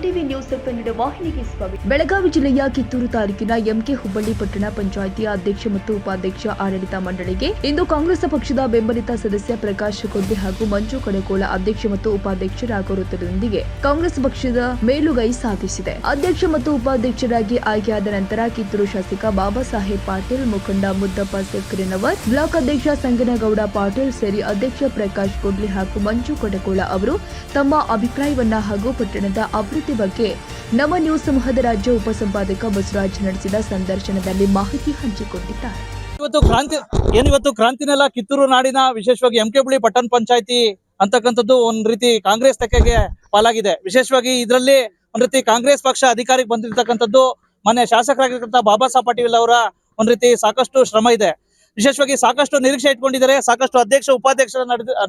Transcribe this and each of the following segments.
TV news Kannada ವಾಹಿನಿಗೆ ಸ್ವಾಗತ. ಬೆಳಗಾವಿ ಜಿಲ್ಲೆಯ ಕಿತ್ತೂರು ತಾಲೂಕಿನ ಎಂಕೆ ಹುಬ್ಬಳ್ಳಿ ಪಟ್ಟಣ ಪಂಚಾಯಿತಿಯ ಅಧ್ಯಕ್ಷ ಮತ್ತು ಉಪಾಧ್ಯಕ್ಷ ಆಡಳಿತ ಮಂಡಳಿಗೆ ಇಂದು ಕಾಂಗ್ರೆಸ್ ಪಕ್ಷದ ಬೆಂಬಲಿತ ಸದಸ್ಯ ಪ್ರಕಾಶ್ ಕೊಡ್ಡೆ ಹಾಗೂ ಮಂಜು ಕಡಕೋಳ ಅಧ್ಯಕ್ಷ ಮತ್ತು ಉಪಾಧ್ಯಕ್ಷರಾಗಿರುವುದರೊಂದಿಗೆ ಕಾಂಗ್ರೆಸ್ ಪಕ್ಷದ ಮೇಲುಗೈ ಸಾಧಿಸಿದೆ. ಅಧ್ಯಕ್ಷ ಮತ್ತು ಉಪಾಧ್ಯಕ್ಷರಾಗಿ ಆಯ್ಕೆಯಾದ ನಂತರ ಕಿತ್ತೂರು ಶಾಸಕ ಬಾಬಾ ಸಾಹೇಬ್ ಪಾಟೀಲ್, ಮುಖಂಡ ಮುದ್ದಪ್ಪ ಸಕ್ರೆನವರ್, ಬ್ಲಾಕ್ ಅಧ್ಯಕ್ಷ ಸಂಗನಗೌಡ ಪಾಟೀಲ್ ಸೇರಿ ಅಧ್ಯಕ್ಷ ಪ್ರಕಾಶ್ ಕೊಡ್ಲೆ ಹಾಗೂ ಮಂಜು ಕಡಕೋಳ ಅವರು ತಮ್ಮ ಅಭಿಪ್ರಾಯವನ್ನ ಹಾಗೂ ಪಟ್ಟಣದ ಅಭಿವೃದ್ಧಿ ಬಗ್ಗೆ ನಮ್ಮ ನ್ಯೂಸ್ ಸಮೂಹದ ರಾಜ್ಯ ಉಪಸಂಪಾದಕ ಬಸವರಾಜ್ ನಡೆಸಿದ ಸಂದರ್ಶನದಲ್ಲಿ ಮಾಹಿತಿ ಹಂಚಿಕೊಂಡಿದ್ದಾರೆ. ಇವತ್ತು ಕ್ರಾಂತಿನೆಲ್ಲ ಕಿತ್ತೂರು ನಾಡಿನ ವಿಶೇಷವಾಗಿ ಎಂಕೆ ಹುಬ್ಬಳ್ಳಿ ಪಟ್ಟಣ ಪಂಚಾಯತಿ ಅಂತಕ್ಕಂಥದ್ದು ಒಂದ್ ರೀತಿ ಕಾಂಗ್ರೆಸ್ ತೆಕ್ಕೆಗೆ ಪಾಲಾಗಿದೆ. ವಿಶೇಷವಾಗಿ ಇದರಲ್ಲಿ ಒಂದ್ ರೀತಿ ಕಾಂಗ್ರೆಸ್ ಪಕ್ಷ ಅಧಿಕಾರಕ್ಕೆ ಬಂದಿರತಕ್ಕಂಥದ್ದು ಮಾನ್ಯ ಶಾಸಕರಾಗಿರ್ತಕ್ಕಂಥ ಬಾಬಾ ಸಾಹೇಬ್ ಪಾಟೀಲ್ ಅವರ ಒಂದ್ ರೀತಿ ಸಾಕಷ್ಟು ಶ್ರಮ ಇದೆ. ವಿಶೇಷವಾಗಿ ಸಾಕಷ್ಟು ನಿರೀಕ್ಷೆ ಇಟ್ಕೊಂಡಿದ್ದಾರೆ, ಸಾಕಷ್ಟು ಅಧ್ಯಕ್ಷ ಉಪಾಧ್ಯಕ್ಷರ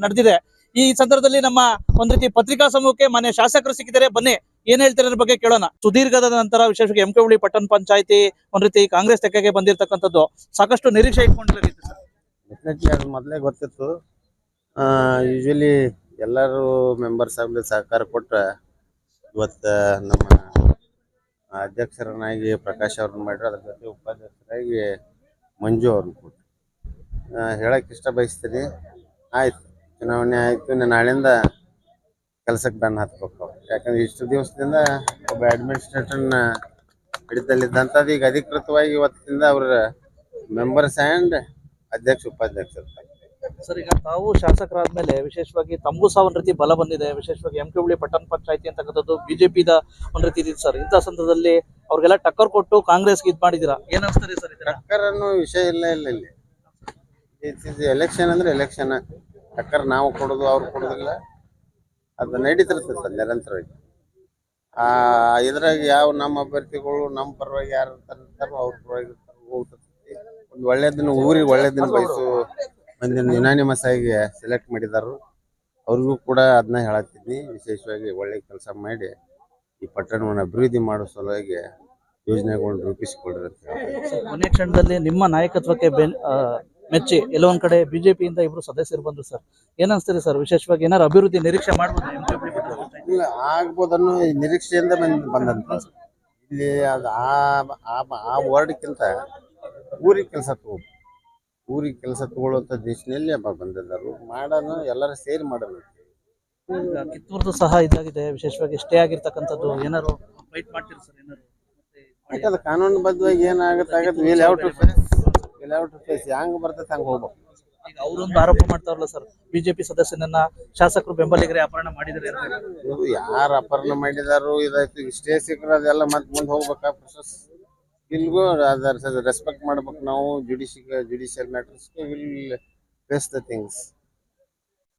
ನಡೆದಿದೆ. ಈ ಸಂದರ್ಭದಲ್ಲಿ ನಮ್ಮ ಒಂದ್ ರೀತಿ ಪತ್ರಿಕಾ ಸಮೂಹಕ್ಕೆ ಮಾನ್ಯ ಶಾಸಕರು ಸಿಕ್ಕಿದ್ದಾರೆ. ಬನ್ನಿ ಏನ್ ಹೇಳ್ತಾರೆ ಅದ್ರ ಬಗ್ಗೆ ಕೇಳೋಣ. ಸುದೀರ್ಘದ ನಂತರ ವಿಶೇಷವಾಗಿ ಎಂಕೆ ಹುಬ್ಬಳ್ಳಿ ಪಟ್ಟಣ ಪಂಚಾಯತಿ ಒಂದ್ ರೀತಿ ಕಾಂಗ್ರೆಸ್ ತೆಕ್ಕೆಗೆ ಬಂದಿರತಕ್ಕಂಥದ್ದು ಸಾಕಷ್ಟು ನಿರೀಕ್ಷೆ ಇಟ್ಕೊಂಡಿದ್ದಾರೆ. ಮೊದಲೇ ಗೊತ್ತಿತ್ತು. ಯೂಶಲಿ ಎಲ್ಲರೂ ಮೆಂಬರ್ಸ್ ಆಗಲಿ ಸಹಕಾರ ಕೊಟ್ಟ ಇವತ್ತ ನಮ್ಮ ಅಧ್ಯಕ್ಷರನ್ನಾಗಿ ಪ್ರಕಾಶ್ ಅವ್ರನ್ನ ಮಾಡ್ರಿ, ಅದ್ರ ಜೊತೆ ಉಪಾಧ್ಯಕ್ಷರಾಗಿ ಮಂಜು ಅವ್ರನ್ನ ಕೊಟ್ಟು ಹೇಳಕ್ ಇಷ್ಟ ಬಯಸ್ತೀನಿ. ಆಯ್ತು, ಚುನಾವಣೆ ಆಯ್ತು, ನಾಳೆಯಿಂದ ಕೆಲ್ಸಕ್ಕೆ ಡನ್ ಹತ್ಬೇಕು. ಯಾಕಂದ್ರೆ ಇಷ್ಟು ದಿವಸದಿಂದ ಒಬ್ಬ ಅಡ್ಮಿನಿಸ್ಟ್ರೇಟರ್ನ ಹಿಡಿತಲ್ಲಿದ್ದಂಥದ್ದು ಈಗ ಅಧಿಕೃತವಾಗಿ ಇವತ್ತಿಂದ ಅವ್ರ ಮೆಂಬರ್ಸ್ ಆ್ಯಂಡ್ ಅಧ್ಯಕ್ಷ ಉಪಾಧ್ಯಕ್ಷರು. ಸರ್, ಈಗ ತಾವು ಶಾಸಕರಾದ್ಮೇಲೆ ವಿಶೇಷವಾಗಿ ತಮಗೂ ಸಹ ಒಂದ್ ರೀತಿ ಬಲ ಬಂದಿದೆ. ವಿಶೇಷವಾಗಿ ಎಂಕೆ ಹುಬ್ಬಳ್ಳಿ ಪಟ್ಟಣ ಪಂಚಾಯತಿ ಅಂತಕ್ಕಂಥದ್ದು ಬಿಜೆಪಿದ ಒಂದ್ ರೀತಿ ಇದೆ ಸರ್. ಇಂಥ ಸಂದರ್ಭದಲ್ಲಿ ಅವ್ರಿಗೆಲ್ಲ ಟಕ್ಕರ್ ಕೊಟ್ಟು ಕಾಂಗ್ರೆಸ್ಗೆ ಇದ್ ಮಾಡಿದಿರಾ, ಏನ್ ಅನ್ಸ್ತಾರೆ ಸರ್? ಟಕ್ಕರ್ ಅನ್ನೋ ವಿಷಯ ಇಲ್ಲ ಇಲ್ಲಿ. ಎಲೆಕ್ಷನ್ ಅಂದ್ರೆ ಎಲೆಕ್ಷನ್, ಟಕ್ಕರ್ ನಾವು ಕೊಡೋದು ಅವ್ರು ಕೊಡೋದಿಲ್ಲ, ಅದು ನಡೀತಿರ್ತದೆ ಸರ್ ನಿರಂತರವಾಗಿ. ಇದ್ರಾಗ ಯಾವ ನಮ್ಮ ಅಭ್ಯರ್ಥಿಗಳು ನಮ್ಮ ಪರವಾಗಿ ಯಾರು ಇರ್ತಾರೋ ಅವ್ರ ಪರವಾಗಿ ಹೋಗ್ತದೆ. ಒಂದು ಒಳ್ಳೆದನ್ನ ಊರಿಗೆ ಒಳ್ಳೆದನ್ನ ಬಯಸು ಮಂದಿನ ಯುನಾನಿಮಸ್ ಆಗಿ ಸೆಲೆಕ್ಟ್ ಮಾಡಿದಾರು. ಅವ್ರಿಗೂ ಕೂಡ ಅದನ್ನ ಹೇಳತ್ತಿದ್ನಿ, ವಿಶೇಷವಾಗಿ ಒಳ್ಳೆ ಕೆಲಸ ಮಾಡಿ ಈ ಪಟ್ಟಣವನ್ನು ಅಭಿವೃದ್ಧಿ ಮಾಡೋ ಸಲುವಾಗಿ ಯೋಜನೆಗಳನ್ನು ರೂಪಿಸಿಕೊಡ್ರಿ ಅಂತ ಹೇಳ್ತಾರೆ. ಕೊನೆ ಕ್ಷಣದಲ್ಲಿ ನಿಮ್ಮ ನಾಯಕತ್ವಕ್ಕೆ ಮೆಚ್ಚಿ ಎಲ್ಲೋ ಒಂದ್ ಕಡೆ ಬಿಜೆಪಿಯಿಂದ ಇಬ್ರು ಸದಸ್ಯರು ಬಂದ್ರು ಸರ್, ಏನ್ ಅನ್ಸ್ತೀರಿ ಸರ್? ವಿಶೇಷವಾಗಿ ಏನಾರು ಅಭಿವೃದ್ಧಿ ನಿರೀಕ್ಷೆ ಮಾಡ್ಬೋದು? ಇಲ್ಲ, ಆಗ್ಬೋದನ್ನು ನಿರೀಕ್ಷೆಯಿಂದ ಬಂದಂತ ಇಲ್ಲಿ ಅದು ಆ ವರ್ಡ್ಕ್ಕಿಂತ ಊರಿಗೆ ಕೆಲಸ ತಗೋಬೇಕು. ಊರಿಗೆ ಕೆಲಸ ತಗೊಳ್ಳುವಂಥ ದಿಶೆಯಲ್ಲಿ ಬಂದಿದ್ದರು. ಮಾಡೋಣ, ಎಲ್ಲರೂ ಸೇರಿ ಮಾಡೋಣ. ಕಿತ್ತೂರ್ದು ಸಹ ಇದಾಗಿದೆ, ವಿಶೇಷವಾಗಿ ಸ್ಟೇ ಆಗಿರ್ತಕ್ಕಂಥದ್ದು, ಏನಾರು ಫೈಟ್ ಮಾಡ್ತೀರಿ ಸರ್? ಏನಾರು ಯಾಕಂದ್ರೆ ಕಾನೂನು ಬದ್ಧವಾಗಿ ಏನಾಗುತ್ತೆ ವಿಲ್ ಹ್ಯಾವ್ ಟು ಫೇಸ್, ಹೆಂಗ್ ಬರ್ತೈತೆ ಹಂಗೆ ಹೋಗ್ಬೇಕು. ಈಗ ಅವರೊಂದು ಆರೋಪ ಮಾಡ್ತಾರಲ್ಲ ಸರ್, ಬಿಜೆಪಿ ಸದಸ್ಯನನ್ನ ಶಾಸಕರು ಬೆಂಬಲಿಗರೇ ಅಪಹರಣ ಮಾಡಿದರೆ. ಯಾರು ಅಪಹರಣ ಮಾಡಿದಾರು, ಇದಾಯ್ತು, ಸ್ಟೇ ಸಿಕ್ಕರೆ ಅದೆಲ್ಲ ಮತ್ತೆ ಮುಂದೆ ಹೋಗ್ಬೇಕಾ ಪ್ರೊಸೆಸ್. ಇಲ್ಗೂ ಅದರ ರೆಸ್ಪೆಕ್ಟ್ ಮಾಡ್ಬೇಕು ನಾವು. ಜುಡಿಷಿಯಲ್ ಮ್ಯಾಟರ್ಸ್ಗೆ ವಿಲ್ ಫೇಸ್ ದ ಥಿಂಗ್ಸ್.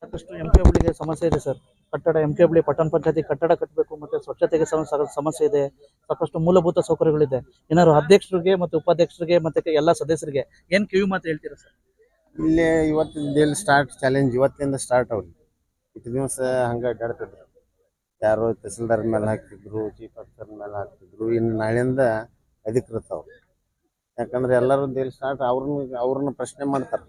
ಸಾಕಷ್ಟು ಎಂಕೆ ಹುಬ್ಬಳ್ಳಿಗೆ ಸಮಸ್ಯೆ ಇದೆ ಸರ್. ಕಟ್ಟಡ ಎಂಕೆ ಹುಬ್ಬಳ್ಳಿ ಪಟ್ಟಣ ಪಂಚಾಯತಿ ಕಟ್ಟಡ ಕಟ್ಟಬೇಕು, ಮತ್ತೆ ಸ್ವಚ್ಛತೆಗೆ ಸಮಸ್ಯೆ ಇದೆ, ಸಾಕಷ್ಟು ಮೂಲಭೂತ ಸೌಕರ್ಯಗಳಿದೆ. ಏನಾದ್ರು ಅಧ್ಯಕ್ಷರಿಗೆ ಮತ್ತು ಉಪಾಧ್ಯಕ್ಷರಿಗೆ ಮತ್ತೆ ಎಲ್ಲ ಸದಸ್ಯರಿಗೆ ಏನ್ ಕಿವಿ ಮಾತು ಹೇಳ್ತೀರಾ ಸರ್? ಇಲ್ಲಿ ಇವತ್ತಿನ ಸ್ಟಾರ್ಟ್ ಚಾಲೆಂಜ್, ಇವತ್ತಿಂದ ಸ್ಟಾರ್ಟ್ ಅವ್ರಿಗೆ. ಇಷ್ಟು ದಿವಸ ಹಂಗೆ ಅಡ್ಡಾಡ್ತಿದ್ರು, ಯಾರು ತಹಸೀಲ್ದಾರ್ ಮೇಲೆ ಹಾಕ್ತಿದ್ರು, ಚೀಫ್ ಆಫೀಸರ್ ಮೇಲೆ ಹಾಕ್ತಿದ್ರು. ಇನ್ನು ನಾಳೆಯಿಂದ ಅಧಿಕೃತ ಅವ್ರು. ಯಾಕಂದ್ರೆ ಎಲ್ಲರೂ ದೇಲ್ ಸ್ಟಾರ್ಟ್ ಅವ್ರನ್ನ ಪ್ರಶ್ನೆ ಮಾಡ್ತಾರೆ.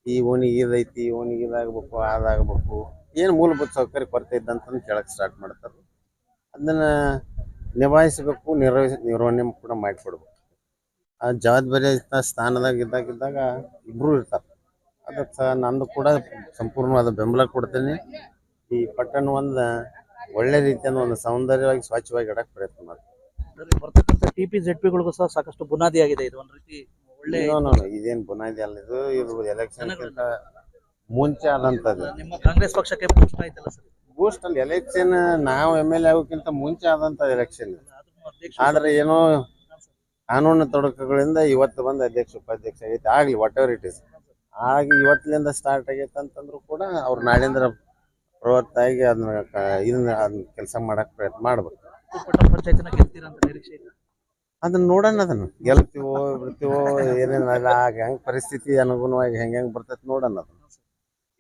ಈ ಓಣಿಗೆ ಇದೈತಿ, ಓಣಿಗೆ ಇದಾಗಬೇಕು, ಅದಾಗಬೇಕು, ಏನು ಮೂಲಭೂತ ಸೌಕರ್ಯ ಕೊರತೆ ಇದ್ದಂತ ಕೇಳಕ್ಕೆ ಸ್ಟಾರ್ಟ್ ಮಾಡ್ತಾರೆ. ಅದನ್ನ ನಿಭಾಯಿಸಬೇಕು, ನಿರ್ವಹಣೆ ಕೂಡ ಮಾಡಿಕೊಡ್ಬೇಕು. ಆ ಜವಾಬ್ದಾರಿ ಸ್ಥಾನದಾಗ ಇದ್ದಾಗ ಇಬ್ರು ಇರ್ತಾರೆ. ಅದಕ್ಕೆ ನಂದು ಕೂಡ ಸಂಪೂರ್ಣವಾದ ಬೆಂಬಲ ಕೊಡ್ತೀನಿ. ಈ ಪಟ್ಟಣ ಒಂದು ಒಳ್ಳೆ ರೀತಿಯಿಂದ ಒಂದು ಸೌಂದರ್ಯವಾಗಿ ಸ್ವಚ್ಛವಾಗಿ ಇಡಕ್ಕೆ ಪ್ರಯತ್ನ ಮಾಡ್ತೀನಿ. ಬರ್ತಕ್ಕಂಥ TPZPಗಳಿಗೂ ಸಹ ಸಾಕಷ್ಟು ಬುನಾದಿ ಆಗಿದೆ. ಇದು ಒಂದ್ ರೀತಿ ಒಳ್ಳೆ ಇದೇನ್ ಬುನಾದಿ ಅಲ್ಲ, ಇದು ಎಲೆಕ್ಷನ್ ಮುಂಚೆ ಆದಂತದ್ದು. ನಿಮ್ಮ ಕಾಂಗ್ರೆಸ್ ಪಕ್ಷಕ್ಕೆ ಬೂಸ್ಟ್ ಆಯ್ತಲ್ಲ ಸರ್? ಬೂಸ್ಟ್ ಅಲ್ಲಿ ಎಲೆಕ್ಷನ್ ನಾವು MLA ಆಗೋಕ್ಕಿಂತ ಮುಂಚೆ ಆದಂತ ಎಲೆಕ್ಷನ್. ಆದ್ರೆ ಏನೋ ಕಾನೂನು ತೊಡಕುಗಳಿಂದ ಇವತ್ತು ಬಂದು ಅಧ್ಯಕ್ಷ ಉಪಾಧ್ಯಕ್ಷ ಆಗೈತೆ. ಆಗ್ಲಿ, ವಾಟ್ ಎವರ್ ಇಟ್ ಇಸ್ ಆಗಿ ಇವತ್ತಿನಿಂದ ಸ್ಟಾರ್ಟ್ ಆಗೈತೆ ಅಂತಂದ್ರು ಕೂಡ ಅವ್ರು ನಾಳಿಂದ ಪ್ರವೃತ್ತಾಗಿ ಅದನ್ನ ಕೆಲಸ ಮಾಡಕ್ ಪ್ರಯತ್ನ ಮಾಡ್ಬೇಕು. ಪಂಚಾಯತಿನ ಗೆಲ್ತೀರಾ ಅಂತ ನಿರೀಕ್ಷೆ ಇದೆ? ಅದನ್ನ ನೋಡೋಣ, ಅದನ್ನ ಗೆಲ್ತೀವೋ ಬಿಡ್ತೀವೋ ಏನೇನಲ್ಲ, ಹೆಂಗ್ ಪರಿಸ್ಥಿತಿ ಅನುಗುಣವಾಗಿ ಹೆಂಗ್ ಬರ್ತೈತಿ ನೋಡೋಣ. ಅದನ್ನ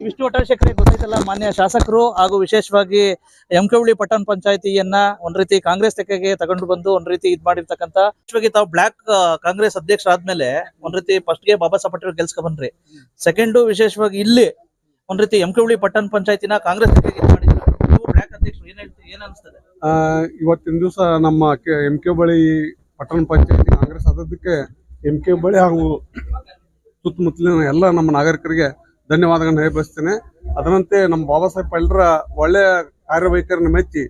ವಿಷ್ಣು ವಟಾಶೇಖರ್ ಗೊತ್ತಾಯ್ತಲ್ಲ, ಮಾನ್ಯ ಶಾಸಕರು ಹಾಗೂ ವಿಶೇಷವಾಗಿ ಎಂಕೆ ಹುಬ್ಬಳ್ಳಿ ಪಟ್ಟಣ ಪಂಚಾಯತಿಯನ್ನ ಒಂದ್ ರೀತಿ ಕಾಂಗ್ರೆಸ್ ತೆಕ್ಕೆಗೆ ತಗೊಂಡು ಬಂದು ಒಂದ್ ರೀತಿ ಇದ್ ಮಾಡಿರ್ತಕ್ಕಂಥ. ವಿಶೇಷವಾಗಿ ತಾವು ಬ್ಲಾಕ್ ಕಾಂಗ್ರೆಸ್ ಅಧ್ಯಕ್ಷರಾದ್ಮೇಲೆ ಒಂದ್ ರೀತಿ ಫಸ್ಟ್ ಗೆ ಬಾಬಾ ಸಾಹೇಬ್ ಪಾಟೀಲ್ ಗೆಲ್ಸ್ಕೊಂಡ್ ಬಂದ್ರಿ. ಸೆಕೆಂಡ್ ವಿಶೇಷವಾಗಿ ಇಲ್ಲಿ ಒಂದ್ ರೀತಿ ಎಂಕೆ ಹುಬ್ಬಳ್ಳಿ ಪಟ್ಟಣ ಪಂಚಾಯತಿನ ಕಾಂಗ್ರೆಸ್ ತೆಕ್ಕೆಗೆ ಇದ್ ಮಾಡಿದ್ರು. ನೀವು ಬ್ಲಾಕ್ ಅಧ್ಯಕ್ಷರು, ಏನ್ ಹೇಳ್ತೀವಿ? ಏನ್ ಅನ್ಸ್ತದೆ? ಇವತ್ತಿನ ದಿವಸ ನಮ್ಮ MK ಬಳಿ ಪಟ್ಟಣ ಪಂಚಾಯತಿ ಕಾಂಗ್ರೆಸ್ ಆದದ್ದಕ್ಕೆ MK ಬಳಿ ಹಾಗೂ ಸುತ್ತಮುತ್ತಲಿನ ಎಲ್ಲ ನಮ್ಮ ನಾಗರಿಕರಿಗೆ ಧನ್ಯವಾದಗಳನ್ನು ಹೇಳಬಯಸ್ತೇನೆ. ಅದರಂತೆ ನಮ್ಮ ಬಾಬಾ ಸಾಹೇಬ್ ಪಾಟೀಲ್ರ ಒಳ್ಳೆಯ ಕಾರ್ಯವೈಖರಿಯನ್ನು ಮೆಚ್ಚಿ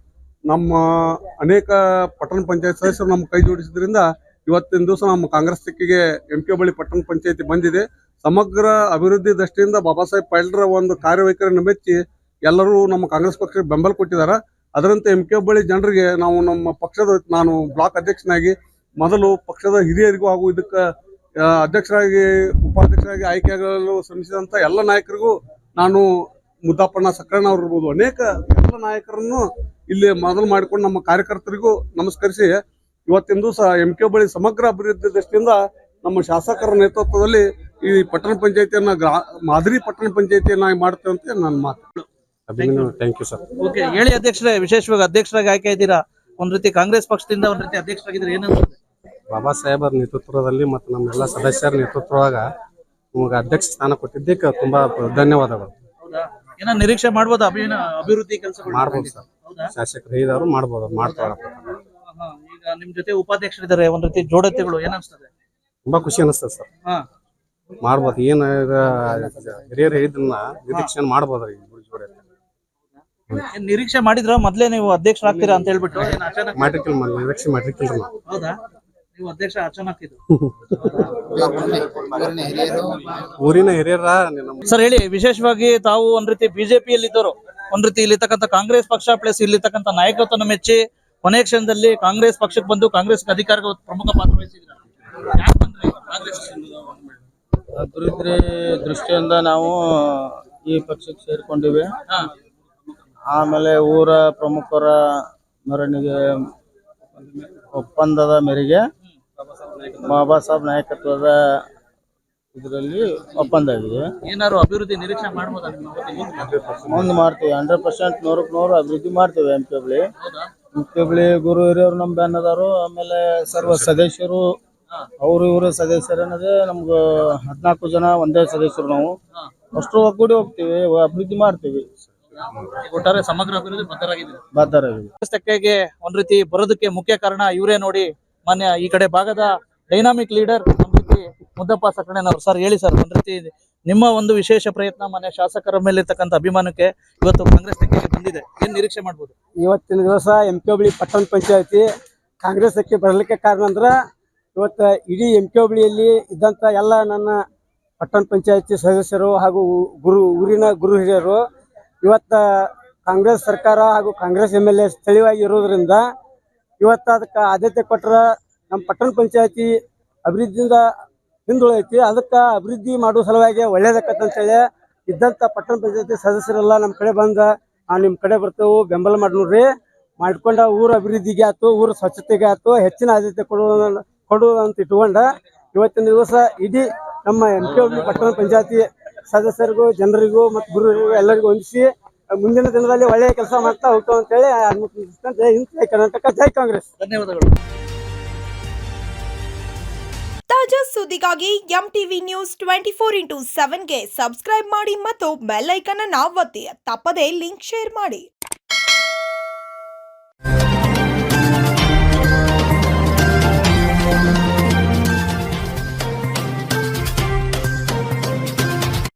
ನಮ್ಮ ಅನೇಕ ಪಟ್ಟಣ ಪಂಚಾಯತ್ ಸದಸ್ಯರು ನಮ್ಮ ಕೈ ಜೋಡಿಸಿದ್ರಿಂದ ಇವತ್ತಿನ ದಿವಸ ನಮ್ಮ ಕಾಂಗ್ರೆಸ್ ತೆಕ್ಕೆಗೆ MK ಬಳಿ ಪಟ್ಟಣ ಪಂಚಾಯತಿ ಬಂದಿದೆ. ಸಮಗ್ರ ಅಭಿವೃದ್ಧಿ ದೃಷ್ಟಿಯಿಂದ ಬಾಬಾ ಸಾಹೇಬ್ ಪಾಟೀಲ್ರ ಒಂದು ಕಾರ್ಯವೈಖರಿಯನ್ನು ಮೆಚ್ಚಿ ಎಲ್ಲರೂ ನಮ್ಮ ಕಾಂಗ್ರೆಸ್ ಪಕ್ಷಕ್ಕೆ ಬೆಂಬಲ ಕೊಟ್ಟಿದ್ದಾರೆ. ಅದರಂತೆ MK ಬಳಿ ಜನರಿಗೆ ನಾವು ನಮ್ಮ ಪಕ್ಷದ ನಾನು ಬ್ಲಾಕ್ ಅಧ್ಯಕ್ಷನಾಗಿ ಮೊದಲು ಪಕ್ಷದ ಹಿರಿಯರಿಗೂ ಹಾಗೂ ಇದಕ್ಕೆ ಅಧ್ಯಕ್ಷರಾಗಿ ಉಪಾಧ್ಯಕ್ಷರಾಗಿ ಆಯ್ಕೆಯಾಗಲು ಶ್ರಮಿಸಿದಂಥ ಎಲ್ಲ ನಾಯಕರಿಗೂ ನಾನು ಮುದ್ದಪ್ಪಣ್ಣ ಸಕ್ಕರಣ್ಣ ಅವ್ರು ಇರ್ಬೋದು ಅನೇಕ ಎಲ್ಲ ನಾಯಕರನ್ನು ಇಲ್ಲಿ ಮೊದಲು ಮಾಡಿಕೊಂಡು ನಮ್ಮ ಕಾರ್ಯಕರ್ತರಿಗೂ ನಮಸ್ಕರಿಸಿ ಇವತ್ತಿನ ದಿವಸ MK ಬಳಿ ಸಮಗ್ರ ಅಭಿವೃದ್ಧಿ ದೃಷ್ಟಿಯಿಂದ ನಮ್ಮ ಶಾಸಕರ ನೇತೃತ್ವದಲ್ಲಿ ಈ ಪಟ್ಟಣ ಪಂಚಾಯತಿಯನ್ನ ಮಾದರಿ ಪಟ್ಟಣ ಪಂಚಾಯತಿಯನ್ನಾಗಿ ಮಾಡ್ತೇವೆ ಅಂತ ನನ್ನ ಮಾತು. Thank you sir. ಓಕೆ, ಹೇಳಿ ಅಧ್ಯಕ್ಷರೇ, ವಿಶೇಷವಾಗಿ ಅಧ್ಯಕ್ಷರಾಗಿ ಆಯ್ಕೆ ಇದ್ದೀರಾ, ಒಂದ್ ರೀತಿ ಕಾಂಗ್ರೆಸ್ ಪಕ್ಷದಿಂದ ಒಂದ್ ರೀತಿ ಅಧ್ಯಕ್ಷರಾಗಿದ್ರೆ ಏನನ್ಸುತ್ತೆ? ಬಾಬಾ ಸಾಹೇಬರ ನೇತೃತ್ವದಲ್ಲಿ ಮತ್ತು ನಮ್ಮೆಲ್ಲ ಸದಸ್ಯರ ನೇತೃತ್ವದಾಗ ನಮಗೆ ಅಧ್ಯಕ್ಷ ಸ್ಥಾನ ಕೊಟ್ಟಿದ್ದಕ್ಕೆ ತುಂಬಾ ಧನ್ಯವಾದಗಳು. ಹೌದಾ? ಏನೋ ನಿರೀಕ್ಷೆ ಮಾಡ್ಬೋದು ಅಭಿವೃದ್ಧಿ ಕೆಲಸಗಳು? ಮಾಡ್ಬೋದು ಸರ್, ಶಾಸಕರು ಹೇಳಿದವರು ಮಾಡ್ಬೋದು, ಮಾಡ್ತಾರ. ಈಗ ನಿಮ್ ಜೊತೆ ಉಪಾಧ್ಯಕ್ಷರಿದ್ದಾರೆ, ಒಂದ್ ರೀತಿ ಜೋಡತೆಗಳು ಏನನ್ಸ್ತದೆ? ತುಂಬಾ ಖುಷಿ ಅನಿಸ್ತದೆ ಸರ್. ಮಾಡ್ಬೋದು, ಏನ್ ಹಿರಿಯರು ಹೇಳಿದ್ರನ್ನ ನಿರೀಕ್ಷೆ ಮಾಡ್ಬೋದ್ರಿ. ನಿರೀಕ್ಷೆ ಮಾಡಿದ್ರ ಮೊದ್ಲೇ ನೀವು ಅಧ್ಯಕ್ಷರಾಗ್ತೀರಾ ಅಂತ ಹೇಳ್ಬಿಟ್ಟು ನಿರೀಕ್ಷೆ ಮಾಡಿರ್ಕಿಲ್ರಿ ನಾವು. ಹೌದಾ? ನೀವು ಅಧ್ಯಕ್ಷ ಅಚಾನಕ್ ಇದು ಊರಿನ ಹಿರಿಯರ ಸರ್ ಹೇಳಿ, ವಿಶೇಷವಾಗಿ ತಾವು ಒಂದ್ ರೀತಿ ಬಿಜೆಪಿಯಲ್ಲಿ ಇದ್ದವರು, ಒಂದ್ ರೀತಿ ಇಲ್ಲಿರ್ತಕ್ಕಂಥ ಕಾಂಗ್ರೆಸ್ ಪಕ್ಷ ಪ್ಲಸ್ ಇಲ್ಲಿರ್ತಕ್ಕಂಥ ನಾಯಕತ್ವನ ಮೆಚ್ಚಿ ಕೊನೆ ಕ್ಷಣದಲ್ಲಿ ಕಾಂಗ್ರೆಸ್ ಪಕ್ಷಕ್ಕೆ ಬಂದು ಕಾಂಗ್ರೆಸ್ ಅಧಿಕಾರಕ್ಕೆ ಪ್ರಮುಖ ಪಾತ್ರ ವಹಿಸಿದ್ರು. ಯಾಕೆ ಬಂದ್ರಿ ಕಾಂಗ್ರೆಸ್? ಅಭಿವೃದ್ಧಿ ದೃಷ್ಟಿಯಿಂದ ನಾವು ಈ ಪಕ್ಷಕ್ಕೆ ಸೇರ್ಕೊಂಡಿವಿ. ಆಮೇಲೆ ಊರ ಪ್ರಮುಖರ ಮೆರವಣಿಗೆ ಒಪ್ಪಂದದ ಮೇರೆಗೆ ಬಾಬಾ ಸಾಹೇಬ್ ನಾಯಕತ್ವದ ಇದರಲ್ಲಿ ಒಪ್ಪಂದ ಆಗಿದೆ. ಏನಾದ್ರು ಅಭಿವೃದ್ಧಿ ನಿರೀಕ್ಷೆ ಮಾಡ್ಬೋದಾ? ಒಂದು ಮಾಡ್ತೀವಿ, 100% 100% ಅಭಿವೃದ್ಧಿ ಮಾಡ್ತೀವಿ. MK ಬಳಿ ಗುರು ಹಿರಿಯವರು ನಮ್ಮ ಬೆನ್ನದಾರು. ಆಮೇಲೆ ಸರ್ವ ಸದಸ್ಯರು ಅವರು ಇವರು ಸದಸ್ಯರು ಅನ್ನೋದೇ ನಮ್ಗೆ 14 ಜನ ಒಂದೇ ಸದಸ್ಯರು. ನಾವು ಅಷ್ಟು ಒಗ್ಗೂಡಿ ಹೋಗ್ತೀವಿ, ಅಭಿವೃದ್ಧಿ ಮಾಡ್ತೀವಿ. ಒಟ್ಟಾರೆ ಸಮಗ್ರ ಅಭಿವೃದ್ಧಿ ಬದ್ಧರಾಗಿದೆ. ತೆಕ್ಕೆಗೆ ಒಂದ್ ರೀತಿ ಬರೋದಕ್ಕೆ ಮುಖ್ಯ ಕಾರಣ ಇವರೇ ನೋಡಿ. ಮಾನ್ಯ ಈ ಕಡೆ ಭಾಗದ ಡೈನಾಮಿಕ್ ಲೀಡರ್ ಒಂದ್ ರೀತಿ ಮುದ್ದಪ್ಪ ಸಕ್ಕಣ್ಣನವರು. ಸರ್ ಹೇಳಿ ಸರ್, ಒಂದ್ ರೀತಿ ನಿಮ್ಮ ಒಂದು ವಿಶೇಷ ಪ್ರಯತ್ನ ಮಾನ್ಯ ಶಾಸಕರ ಮೇಲೆ ಇರ್ತಕ್ಕಂಥ ಅಭಿಮಾನಕ್ಕೆ ಇವತ್ತು ಕಾಂಗ್ರೆಸ್ ತೆಕ್ಕೆಗೆ ಬಂದಿದೆ, ಏನ್ ನಿರೀಕ್ಷೆ ಮಾಡ್ಬೋದು? ಇವತ್ತಿನ ದಿವಸ MK ಬಳಿ ಪಟ್ಟಣ ಪಂಚಾಯತಿ ಕಾಂಗ್ರೆಸ್ ತೆಕ್ಕೆ ಬರಲಿಕ್ಕೆ ಕಾರಣ ಅಂದ್ರ ಇವತ್ತು ಇಡೀ MK ಬಳಿಯಲ್ಲಿ ಇದ್ದಂತ ಎಲ್ಲ ನನ್ನ ಪಟ್ಟಣ ಪಂಚಾಯತಿ ಸದಸ್ಯರು ಹಾಗೂ ಊರಿನ ಗುರು ಹಿರಿಯರು ಇವತ್ತ ಕಾಂಗ್ರೆಸ್ ಸರ್ಕಾರ ಹಾಗೂ ಕಾಂಗ್ರೆಸ್ MLA ಸ್ಥಳೀಯವಾಗಿ ಇರೋದ್ರಿಂದ ಇವತ್ತು ಅದಕ್ಕೆ ಆದ್ಯತೆ ಕೊಟ್ಟರೆ ನಮ್ಮ ಪಟ್ಟಣ ಪಂಚಾಯತಿ ಅಭಿವೃದ್ಧಿಯಿಂದ ಹಿಂದುಳೈತಿ. ಅದಕ್ಕೆ ಅಭಿವೃದ್ಧಿ ಮಾಡುವ ಸಲುವಾಗಿ ಒಳ್ಳೇದಕ್ಕಂತೇಳಿ ಇದ್ದಂಥ ಪಟ್ಟಣ ಪಂಚಾಯತಿ ಸದಸ್ಯರೆಲ್ಲ ನಮ್ಮ ಕಡೆ ಬಂದ ನಾವು ನಿಮ್ಮ ಕಡೆ ಬರ್ತೇವೆ, ಬೆಂಬಲ ಮಾಡಿ ನೋಡ್ರಿ, ಮಾಡ್ಕೊಂಡ ಊರ ಅಭಿವೃದ್ಧಿಗೆ ಆಯ್ತು, ಊರ ಸ್ವಚ್ಛತೆಗೆ ಆಯ್ತು, ಹೆಚ್ಚಿನ ಆದ್ಯತೆ ಕೊಡುವಂತ ಇಟ್ಕೊಂಡ ಇವತ್ತಿನ ದಿವಸ ಇಡೀ ನಮ್ಮ MK ಪಟ್ಟಣ ಪಂಚಾಯತಿ ಸದಸ್ಯರಿಗೂ ಜನರಿಗೂ ಮತ್ತು ಗುರುಗಳಿಗೂ ಎಲ್ಲರಿಗೂ ಹೊಂದಿಸಿ ಮುಂದಿನ ದಿನದಲ್ಲಿ ಒಳ್ಳೆಯ ಕೆಲಸ ಮಾಡ್ತಾ ಹೋಗ್ತಾವ ಅಂತೇಳಿ ಜೈ ಹಿಂದ್, ಜೈ ಕರ್ನಾಟಕ, ಜೈ ಕಾಂಗ್ರೆಸ್. ಧನ್ಯವಾದಗಳು. ತಾಜಾ ಸುದ್ದಿಗಾಗಿ MTV News 24/7ಗೆ ಸಬ್ಸ್ಕ್ರೈಬ್ ಮಾಡಿ ಮತ್ತು ಬೆಲ್ ಐಕಾನ್ ಅನ್ನು ಒತ್ತಿ. ತಪ್ಪದೇ ಲಿಂಕ್ ಶೇರ್ ಮಾಡಿ.